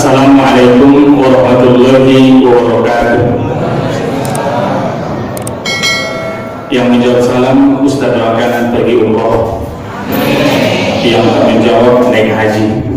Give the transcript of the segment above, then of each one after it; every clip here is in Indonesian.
Assalamualaikum warahmatullahi wabarakatuh. Yang menjawab salam Ustaz doakan pergi umroh. Yang menjawab naik haji.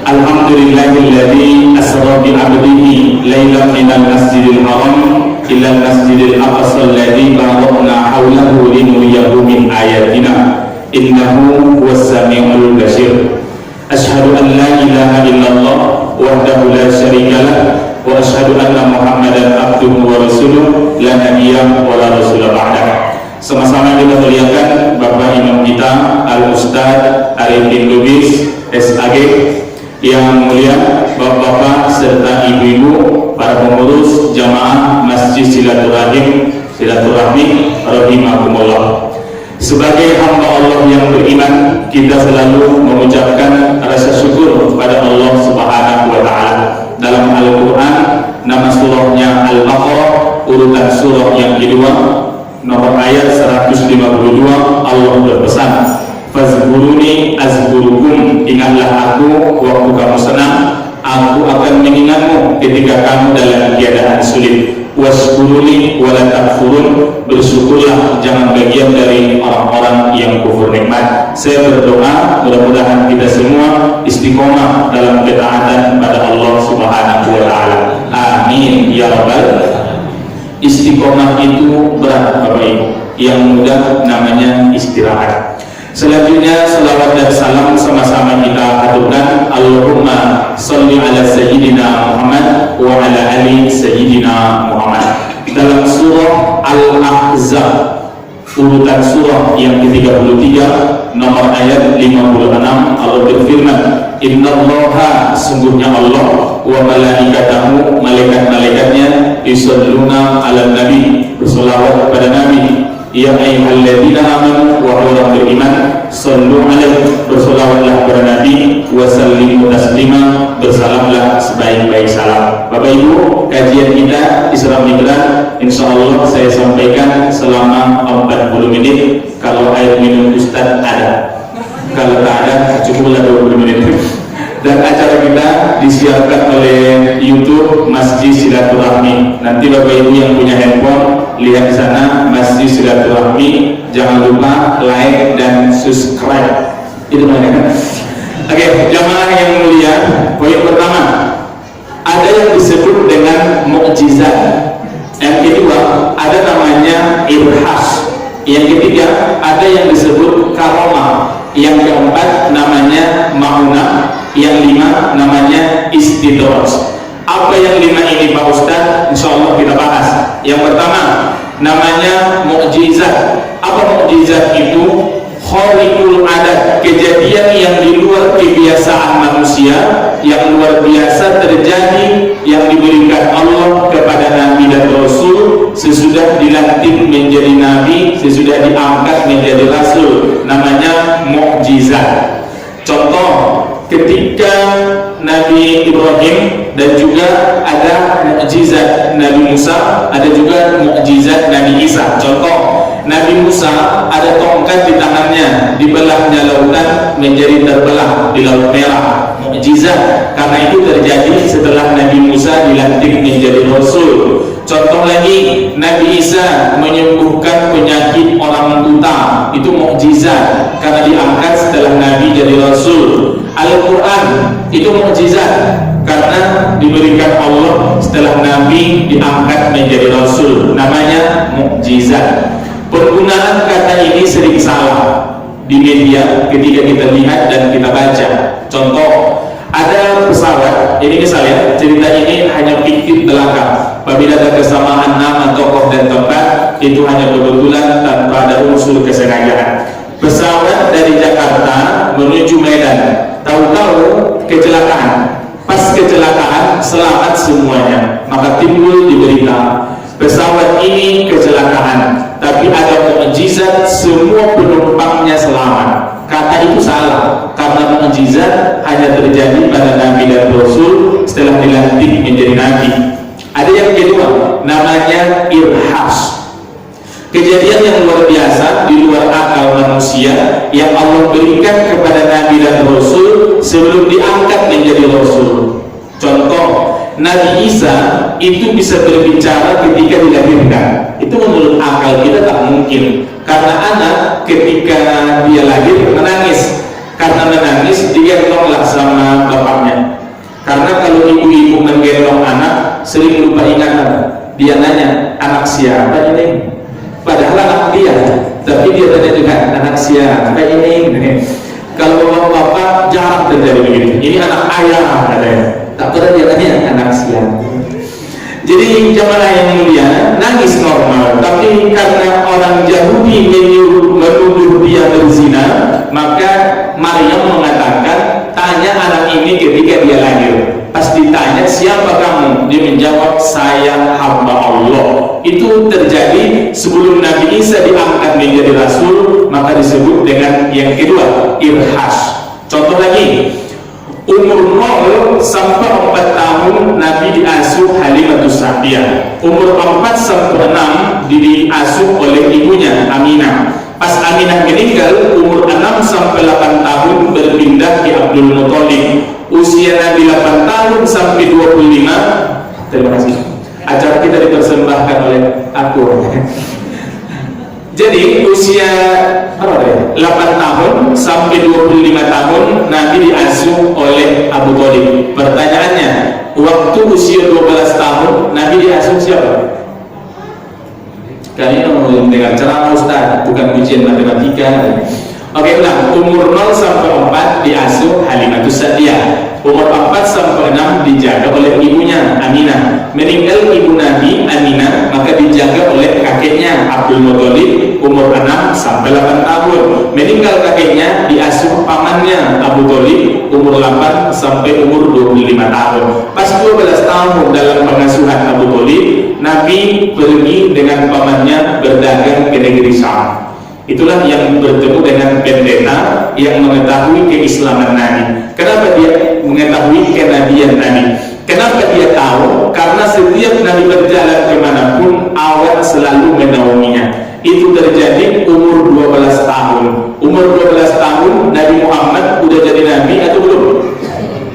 Alhamdulillahilladzi asra bi 'abdihi lailan minal masjidil haram ila masjidil aqsa alladzi barakna haulahu linuriyahu min ayatina innahu huwas samiul basir. Asyhadu an la ilaha illallah wahdahu la syarika lah wa asyhadu anna Muhammadan abduhu wa rasuluh la nabiyya wa la rasula ba'dah. Sama-sama kita muliakan Bapak Imam kita Al-Ustaz Arifin Lubis SAG, yang mulia Bapak-bapak serta ibu-ibu para pengurus jamaah Masjid Silaturahmi rahimakumullah. Sebagai hamba Allah yang beriman, kita selalu mengucapkan rasa syukur pada Allah Subhanahu wa taala. Dalam Al-Qur'an, nama surahnya Al-Baqarah, urutan surah yang kedua, nomor ayat 152, Allah berpesan, "Fazkuruni azkurukum." Ingatlah aku waktu kamu senang, aku akan mengingatmu ketika kamu dalam keadaan sulit. Waskuruni wala takfurun. Bersyukurlah, jangan bagian dari orang-orang yang kufur nikmat. Saya berdoa mudah-mudahan kita semua istiqomah dalam ketaatan pada Allah Subhanahu wa taala. Amin ya rabbal. Istiqomah itu berat Bapak Ibu, yang mudah namanya istirahat. Selanjutnya salawat dan salam sama-sama kita aturkan. Allahumma sholli ala sayyidina Muhammad wa ala ali sayyidina Muhammad. Dalam surah Al-Ahzab, urutan surah yang ke-33, nomor ayat 56, Allah berfirman, "Innallaha, sungguhnya Allah, wa malaikatahu, malaikat-malaikatnya, yusholluna 'alan nabi, bersolawat kepada Nabi. Ya ayyuhalladzina amanu, wa orang beriman, shallu 'alaihi, bersolawatlah kepada Nabi, wa sallimu taslima, bersalamlah sebaik-baik salam." Bapak Ibu, kajian kita Isra Mi'raj insyaallah saya sampaikan selama 40 menit kalau air minum Ustaz ada. Kalau tak ada cukuplah 20 menit. Dan acara kita disiarkan oleh YouTube Masjid Silaturahmi. Nanti Bapak Ibu yang punya handphone, lihat di sana Masjid Silaturahmi. Jangan lupa like dan subscribe. Itu namanya kan? Oke, jamaah yang mulia, poin pertama, ada yang disebut dengan mukjizat. Yang kedua, ada namanya irhas. Yang ketiga, ada yang disebut karomah. Yang keempat, namanya maunah. Yang lima, namanya istidraj. Apa yang lima ini Pak Ustaz? Insya Allah kita bahas. Yang pertama, namanya mukjizat. Apa mukjizat itu? Khariqul adat, kejadian yang di luar kebiasaan manusia, yang luar biasa terjadi, yang diberikan Allah kepada Nabi dan Rasul sesudah dilantik menjadi Nabi, sesudah diangkat menjadi Rasul. Namanya mukjizat. Contoh, ketika Nabi Ibrahim, dan juga ada mukjizat Nabi Musa, ada juga mukjizat Nabi Isa. Contoh, Nabi Musa ada tongkat di tangannya, dibelahnya lautan menjadi terbelah di Laut Merah. Mukjizat, karena itu terjadi setelah Nabi Musa dilantik menjadi Rasul. Contoh lagi, Nabi Isa menyembuhkan penyakit orang buta, itu mukjizat karena diangkat setelah Nabi jadi Rasul. Al-Quran itu mukjizat karena diberikan Allah setelah Nabi diangkat menjadi Rasul. Namanya mukjizat. Penggunaan kata ini sering salah di media ketika kita lihat dan kita baca. Contoh, ada pesawat, ini misalnya cerita ini hanya fiktif belaka. Apabila ada kesamaan nama, tokoh dan tempat, itu hanya kebetulan tanpa ada unsur kesengajaan. Pesawat dari Jakarta menuju Medan, tahu-tahu kecelakaan. Pas kecelakaan selamat semuanya, maka timbul di berita, pesawat ini kecelakaan, tapi ada mukjizat semua penumpangnya selamat. Kata itu salah, karena mukjizat hanya terjadi pada Nabi dan Rasul setelah dilantik menjadi Nabi. Ada yang kedua, namanya irhas. Kejadian yang luar biasa di luar akal manusia yang Allah berikan kepada Nabi dan Rasul sebelum diangkat menjadi Rasul. Contoh, Nabi Isa itu bisa berbicara ketika dilahirkan. Itu menurut akal kita tak mungkin, karena anak ketika dia lahir menangis. Karena menangis dia tolak sama bapaknya. Karena kalau ibu-ibu menggendong anak sering lupa ingatan. Dia nanya, anak siapa ini? Padahal anak dia, tapi dia tanya juga, anak siapa ini? Kalau bapak jarang terjadi begitu. Ini anak ayah katanya. Tak pernah dia tanya anak siapa. Jadi jamaah yang mulia, nangis normal, tapi karena orang Yahudi menuduh dia berzina, maka Maryam mengatakan, tanya anak ini ketika dia lahir. Pas ditanya, siapa kamu? Dia menjawab, saya hamba Allah. Itu terjadi sebelum Nabi Isa diangkat menjadi Rasul, maka disebut dengan yang kedua, irhas. Contoh lagi, umur 0 sampai 4 tahun Nabi diasuh Halimatus Sa'diyah. Umur 4 sampai 6 diasuh oleh ibunya Aminah. Pas Aminah meninggal, umur 6 sampai 8 tahun berpindah ke Abdul Muthalib. Usia Nabi 8 tahun sampai 25. Terima kasih. Acara kita dipersembahkan oleh aku. Jadi usia 8 tahun sampai 25 tahun Nabi diasuh oleh Abu Thalib. Pertanyaannya, waktu usia 12 tahun Nabi diasuh siapa? Kami mau mendengar ceramah Ustaz, bukan ujian matematika. Oke, ulang. Umur 0 sampai 4 diasuh Halimatus Sa'diyah. Umur 4 sampai 6 dijaga oleh ibunya Aminah. Meninggal ibu Nabi Aminah, maka dijaga oleh kakeknya Abdul Muthalib umur 6 sampai 8 tahun. Meninggal kakeknya, diasuh pamannya Abu Thalib umur 8 sampai umur 25 tahun. Pas 12 tahun dalam pengasuhan Abu Thalib, Nabi pergi dengan pamannya berdagang ke negeri Syam. Itulah yang bertemu dengan pendeta yang mengetahui keislaman Nabi. Kenapa dia mengetahui kenabian Nabi? Kenapa dia tahu? Karena setiap Nabi berjalan kemanapun, awan selalu menaunginya. Itu terjadi umur 12 tahun. Umur 12 tahun Nabi Muhammad udah jadi Nabi atau belum?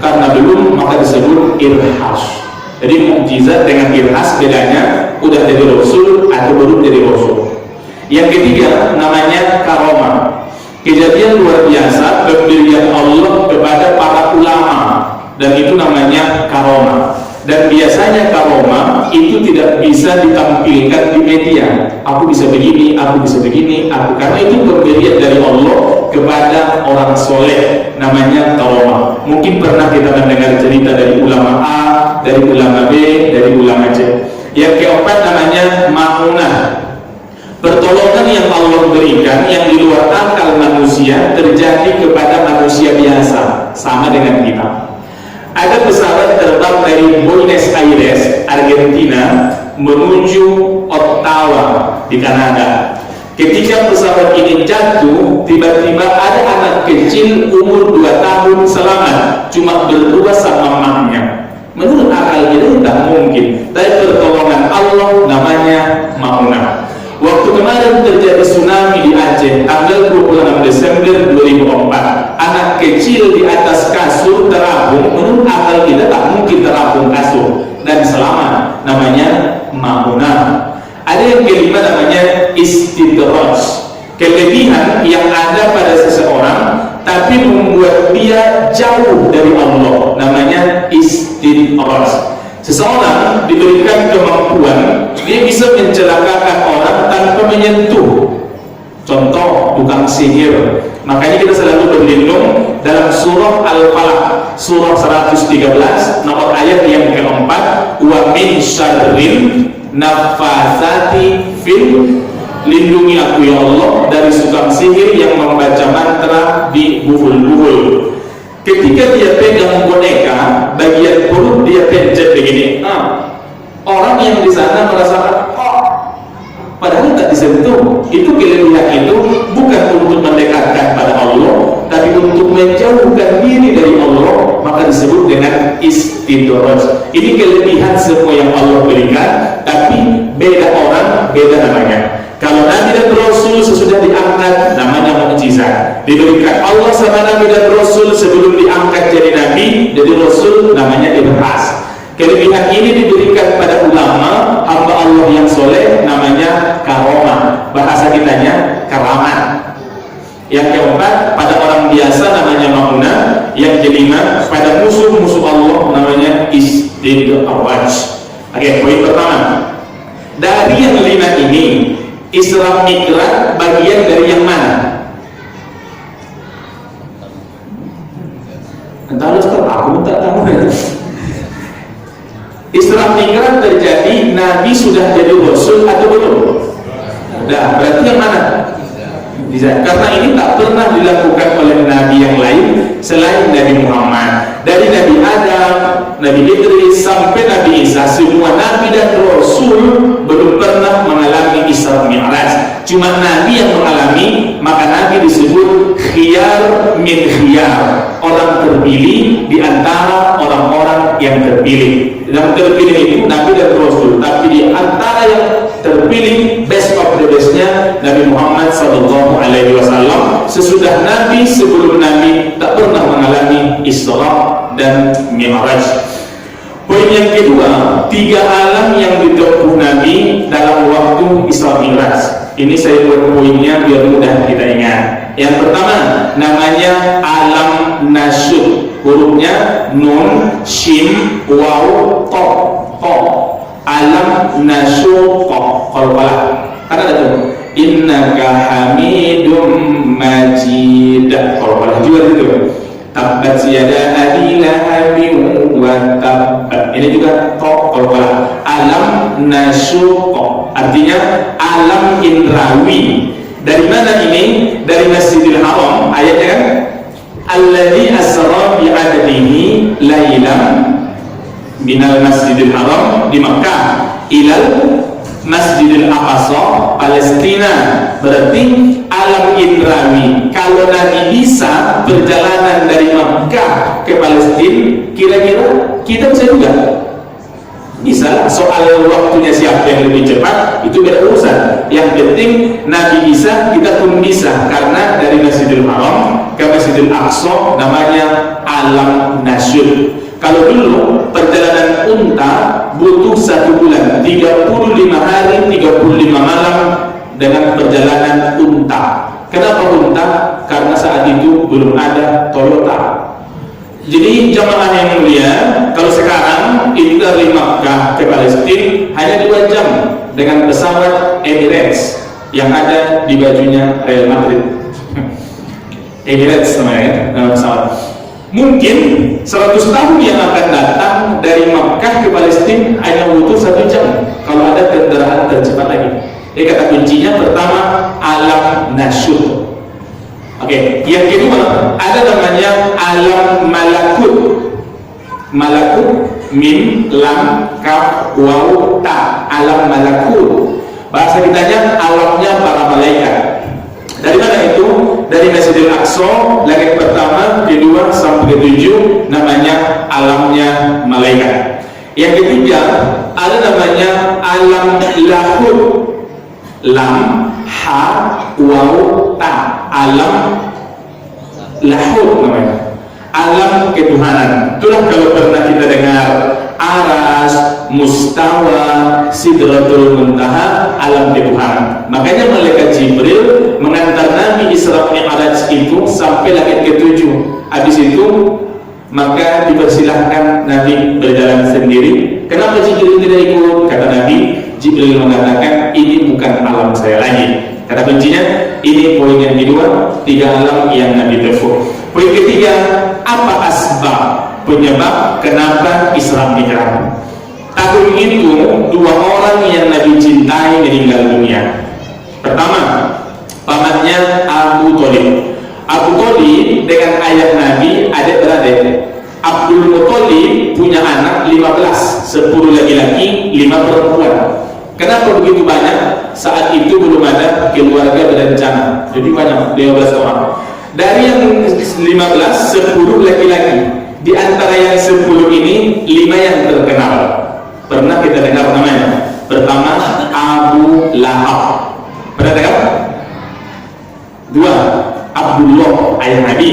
Karena belum, maka disebut irhas. Jadi mukjizat dengan irhas bedanya, udah jadi Rasul atau belum jadi Rasul. Yang ketiga namanya karomah, kejadian luar biasa pemberian Allah kepada para ulama, dan itu namanya karomah. Dan biasanya karomah itu tidak bisa ditampilkan di media. Aku bisa begini, aku bisa begini, karena itu pemberian dari Allah kepada orang soleh, namanya karomah. Mungkin pernah kita mendengar cerita dari ulama A, dari ulama B, dari ulama C. Yang keempat namanya ma'unah, pertolongan yang Allah berikan yang di luar akal manusia terjadi kepada manusia biasa, sama dengan kita. Ada pesawat terbang dari Buenos Aires, Argentina, menuju Ottawa di Kanada. Ketika pesawat ini jatuh, tiba-tiba ada anak kecil umur 2 tahun selamat, cuma berdua sama mamanya. Menurut akal kita tidak mungkin, tapi pertolongan Allah namanya ma'unah. Waktu kemarin terjadi tsunami di Aceh tanggal 26 Desember 2004, anak kecil di atas kasur terapung. Menurut akal kita tak mungkin terapung kasur dan selamat, namanya ma'unah. Ada yang kelima namanya istidraj, kelebihan yang ada pada seseorang tapi membuat dia jauh dari Allah, namanya istidraj. Seseorang diberikan kemampuan, dia bisa mencelakakan orang tanpa menyentuh. Contoh, tukang sihir. Makanya kita selalu berlindung dalam surah Al-Falaq, surah 113, nomor ayat yang keempat, wa min syarril nafasati fil, lindungi aku ya Allah dari tukang sihir yang membaca mantra di buhul-buhul. Ketika dia pegang boneka, bagian perut dia pencet begini. Orang yang di sana merasakan, padahal tak disentuh. Itu kelebihan itu bukan untuk mendekatkan pada Allah, tapi untuk menjauhkan diri dari Allah, maka disebut dengan istidraj. Ini kelebihan semua yang Allah berikan, tapi beda orang, beda namanya. Kalau Nabi dan Rasul sesudah diangkat, namanya mukjizat. Diberikan Allah sama Nabi dan Rasul sebelum diangkat namanya ikhlas. Kelebihan ini diberikan pada ulama, hamba Allah yang soleh, namanya karomah. Bahasa kitanya keramat. Yang keempat, pada orang biasa namanya mauna. Yang kelima, pada musuh-musuh Allah namanya istidraj. Oke, poin pertama. Dari yang 5 ini, Isra Mi'raj bagian dari yang mana? Entah Ustaz, aku tak tahu. Isra Mi'raj terjadi, Nabi sudah jadi Rasul atau belum? Nah, berarti yang mana? Bisa. Karena ini tak pernah dilakukan oleh Nabi yang lain selain Nabi Muhammad. Dari Nabi Adam, Nabi Idris sampai Nabi Isa, semua Nabi dan Rasul belum pernah mengalami Isra Mi'raj. Cuma Nabi yang mengalami, maka Nabi disebut khiyar min khiyar, orang terpilih di antara orang-orang yang terpilih. Yang terpilih itu Nabi dan Rasul, tapi di antara yang terpilih best of the bestnya Nabi Muhammad SAW. Sesudah Nabi, sebelum Nabi tak pernah mengalami Isra dan Mi'raj. Poin yang kedua, 3 alam yang ditempuh Nabi dalam waktu Isra Mi'raj. Ini saya buat poinnya biar mudah kita ingat. Yang pertama namanya alam nasyud, hurufnya nun, shin, waw, to. Alam nasyud, qalqalah. Kan ada tuh, innaka hamidum majid, qalqalah juga itu. Tabbat yada abi lahabin wa tabb. Ini juga to, qalqalah. Alam nasyud, artinya alam indrawi. Dari mana ini? Dari Masjidil Haram, ayatnya kan? Alladzi asra bi 'abdihi lailan minal Masjidil Haram di Makkah ilal Masjidil Aqsa Palestina. Berarti alam indrawi. Kalau Nabi bisa perjalanan dari Makkah ke Palestina, kira-kira kita bisa juga? Bisa. Soal waktunya siapa yang lebih cepat itu beda urusan. Yang penting Nabi bisa, kita pun bisa. Karena dari Masjidil Haram ke Masjidil Aqsa namanya alam nasyud. Kalau dulu perjalanan unta butuh 1 bulan, 35 hari 35 malam dengan perjalanan unta. Kenapa unta? Karena saat itu belum ada Toyota. Jadi jamaah yang mulia, kalau sekarang itu dari Makkah ke Palestina hanya 2 jam dengan pesawat Emirates yang ada di bajunya Real Madrid. Emirates namanya, pesawat. Mungkin 100 tahun yang akan datang dari Makkah ke Palestina hanya butuh 1 jam kalau ada kendaraan tercepat lagi. Jadi kata kuncinya pertama alam nasyud. Oke, yang kedua ada namanya alam malakut. Malakut mim lam kaf waw ta, alam malakut. Bahasa kitanya alamnya para malaikat. Dari mana itu? Dari Masjidil Aqsa, langit pertama, kedua sampai ke-7 namanya alamnya malaikat. Yang ketiga ada namanya alam lahut. Lam ha waw ta, alam lahut namanya, alam ketuhanan. Itulah kalau pernah kita dengar aras, mustawa, sidratul muntaha, alam ketuhanan. Makanya malaikat Jibril mengantar Nabi Isra Mi'raj itu sampai langit ke-7. Habis itu maka dipersilahkan Nabi berjalan sendiri. Kenapa Jibril tidak ikut? Kata Nabi, Jibril mengatakan ini bukan alam saya lagi. Kata kuncinya, ini poin yang kedua, 3 alam yang Nabi tempuh. Poin ketiga, apa asbab penyebab kenapa Isra Mi'raj? Tahun itu 2 orang yang Nabi cintai meninggal dunia. Pertama, pamannya Abu Thalib. Abu Thalib dengan ayah Nabi adik-beradik. Abdul Muthalib punya anak 15, 10 laki-laki, 5 perempuan. Kenapa begitu banyak? Saat itu belum ada keluarga berencana, jadi banyak, 12 orang. Dari yang 15, 10 laki-laki. Di antara yang 10 ini 5 yang terkenal. Pernah kita dengar namanya? Pertama, Abu Lahab. Pernah dengar? 2, Abdullah ayah Nabi.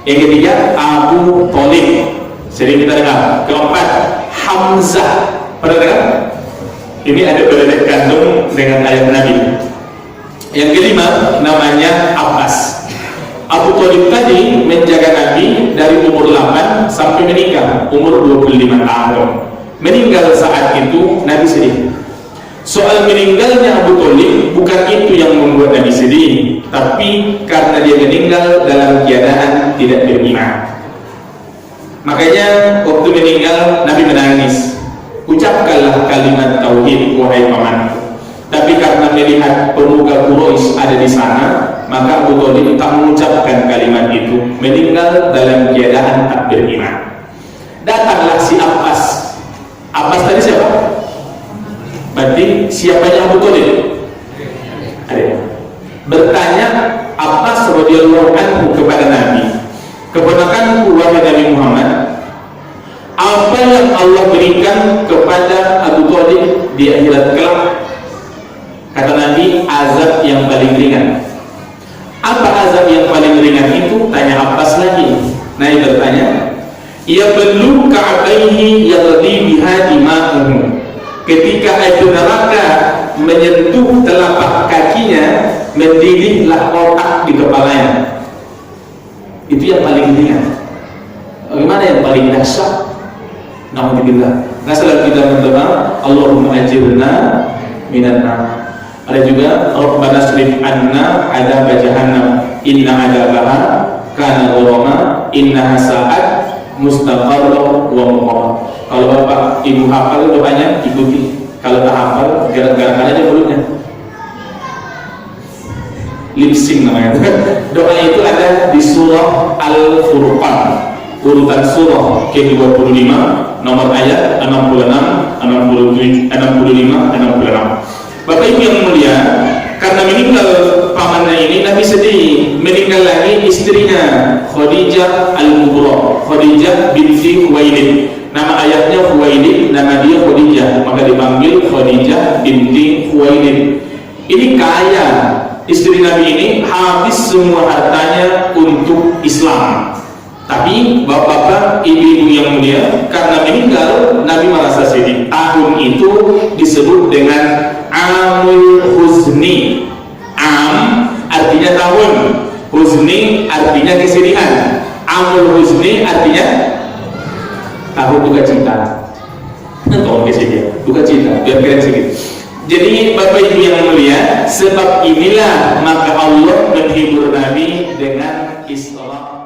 Yang ketiga Abu Thalib. Jadi kita dengar. Keempat, Hamzah. Pernah dengar? Ini ada berderet kandung dengan ayah Nabi. Yang kelima, namanya Abbas. Abu Thalib tadi menjaga Nabi dari umur 8 sampai menikah, umur 25 tahun. Meninggal saat itu, Nabi sedih. Soal meninggalnya Abu Thalib bukan itu yang membuat Nabi sedih, tapi karena dia meninggal dalam keadaan tidak beriman. Makanya waktu meninggal Nabi menangis. Ucapkanlah kalimat tauhid wahai pamanku. Tapi karena melihat pemuka Quraisy ada di sana, maka Abu Thalib tak mengucapkan kalimat itu. Meninggal dalam keadaan tak beriman. Datanglah si Abbas. Abbas tadi siapa? Berarti siapanya Abu Thalib? Ada. Bertanya Abbas radhiyallahu anhu kepada Nabi, keponakanku wahai Nabi Muhammad, apa yang Allah berikan kepada Abu Thalib di akhirat kelak? Kata Nabi, azab yang paling ringan. Apa azab yang paling ringan itu? Tanya Abbas lagi. Nabi bertanya, ya belum ka'abaihi yaldi biha dima'uhu. Ketika air neraka menyentuh telapak kakinya, mendidihlah otak di kepalanya. Itu yang paling ringan. Bagaimana yang paling dahsyat? Alhamdulillah. Nah, setelah kita mendoa, Allahumma ajirna minan nar. Ada juga Rabbana srif anna adzab jahannam inna adzabaha kana ghurama innaha sa'at mustaqarra wa muqam. Kalau Bapak Ibu hafal doanya, ikuti. Kalau tak hafal, gerak-gerakkan aja mulutnya. Lip sync namanya. Doa itu ada di surah Al-Furqan, urutan surah ke-25, nomor ayat 66, 67, 65, 66. Bapak Ibu yang mulia, karena meninggal pamannya ini, Nabi sedih. Meninggal lagi istrinya Khadijah Al-Kubra, Khadijah binti Khuwailid. Nama ayahnya Khuwailid, nama dia Khadijah, maka dipanggil Khadijah binti Khuwailid. Ini kaya. Istri Nabi ini habis semua hartanya untuk Islam. Tapi bapak-bapak, ibu-ibu yang mulia, karena meninggal Nabi merasa sedih. Tahun itu disebut dengan Amul Huzni. Am artinya tahun, Huzni artinya kesedihan. Amul Huzni artinya tahun duka cita. Tahun kesedihan, duka cita, biar keren sedikit. Jadi Bapak Ibu yang mulia, sebab inilah maka Allah menghibur Nabi dengan Isra